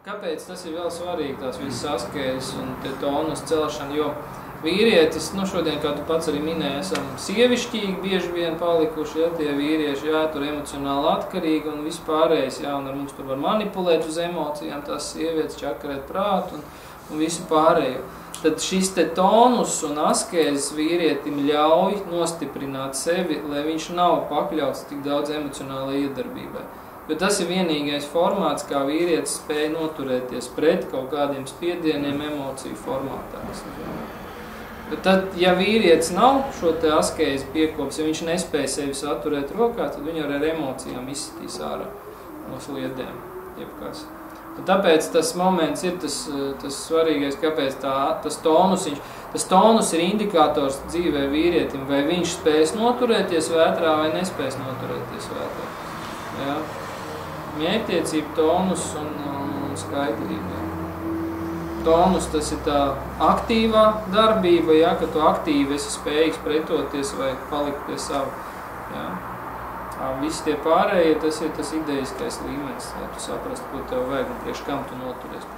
Kāpēc tas ir vēl svarīgi, tās visas askēzes un tonus celšana, jo vīrietis, šodien, kā tu pats arī minēji, esam sievišķīgi bieži vien palikuši, ja, tie vīrieši, jā, tur emocionāli atkarīgi un vispārējais, jā, un ar mums tur var manipulēt uz emocijām, tās sievietes čakarēt prātu un visu pārējo. Tad šis te tonus un askēzes vīrietim ļauj nostiprināt sevi, lai viņš nav pakļauts tik daudz emocionālai iedarbībai. Jo tas ir vienīgais formāts, kā vīrietis spēja noturēties pret kaut kādiem spiedieniem emociju formātā. Bet tad, ja vīrietis nav šo te askēzi piekops, ja viņš nespēja sevi saturēt rokā, tad viņu ar emocijām izsitīs ārā no sliedēm, jebkas. Un tāpēc tas moments ir tas svarīgais, kāpēc tas tonus ir indikators dzīvē vīrietim, vai viņš spējas noturēties vētrā vai nespējas noturēties vētrā. Ja? Mērķtiecība, tonus un skaidrība. Tonus tas ir tā aktīvā darbība, ja, ka tu aktīvi esi spējīgs pretoties vai palikt pie savu. Ja. Visi tie pārējie, tas ir tas idejiskais līmenis, lai tu saprast, ko tev vajag un priekš kam tu noturies.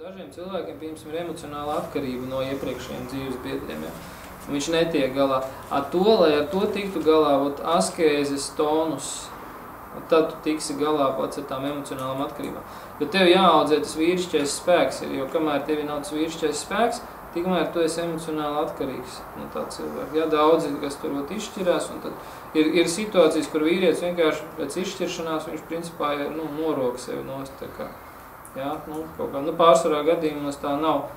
Dažiem cilvēkiem, piemēram, ir emocionāla atkarība no iepriekšējiem dzīves biedriem. Ja. Viņš netiek galā. Lai ar to tiktu galā, askēzes, tonus, tad tu tiksi galā pats ar tām emocionālām atkarībām. Jo tev jāaudzē tas vīrišķais spēks, jo kamēr tevi nav tas vīrišķais spēks, tikmēr tu esi emocionāli atkarīgs no tā cilvēka. Ja, daudzi, kas tur izšķirās, un tad ir situācijas, kur vīrietis vienkārši pēc izšķiršanās, viņš principā norok sevi nost. Ja, kaut kā, pārsvarā gadījumos tā nav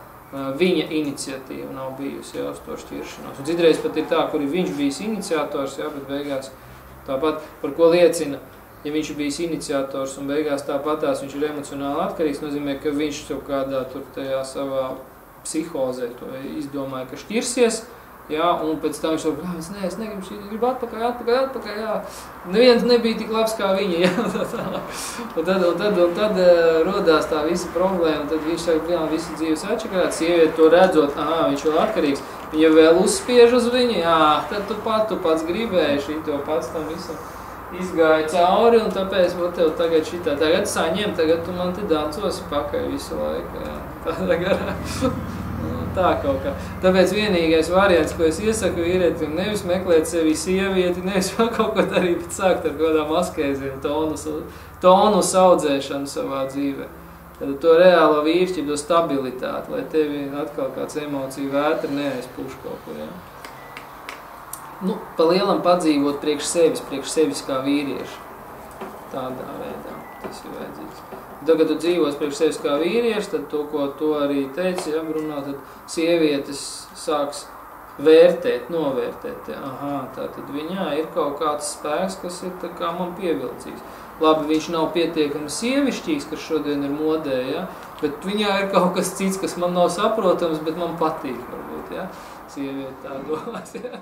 viņa iniciatīva nav bijusi, ja, uz to šķiršanos. Un citreiz pat ir tā, kur ir viņš bijis iniciators, ja, bet beigās tāpat, par ko liecina, ja viņš ir bijis iniciators un beigās tāpatās viņš ir emocionāli atkarīgs, nozīmē, ka viņš kaut kādā tur tajā savā psihozē to izdomāja, ka šķirsies, jā, un pēc tam viņš saka, es negribu atpakaļ, jā. Neviens nebija tik labs kā viņa, jā, un tad rodās tā visa problēma, tad viņš saka, visi dzīves atšakarāt, sievieti to redzot, viņš vēl atkarīgs, viņa vēl uzspiež uz viņu, jā, tad tu pats gribēji šito pats tam visam izgāja cauri, un tāpēc tev tagad saņem, tagad tu man te dancosi pakaļ visu laiku, jā, tādā garā. Tā kaut kā. Tāpēc vienīgais variants, ko es iesaku vīrietim, nevis meklēt sevi sievieti, nevis vēl kaut ko darīt, bet sākt ar kādām askēzēm, tonus audzēšanu savā dzīvē. Tad to reālo vīrišķību, to stabilitāti, lai tevi atkal kāds emociju vētra neaizpuš kaut kur, jā. Pa lielam padzīvot priekš sevis kā vīrieši. Tādā veidā tas ir vajadzīgs. Tad, kad tu dzīvos priekš sevis kā vīrieši, tad to, ko tu arī teici, ja, Bruno, tad sievietes sāks vērtēt, novērtēt. Tātad viņā ir kaut kāds spēks, kas ir tā kā man pievilcīgs. Labi, viņš nav pietiekami sievišķīgs, kas šodien ir modē, ja, bet viņā ir kaut kas cits, kas man nav saprotams, bet man patīk, varbūt, ja. Sieviete tā domās, ja.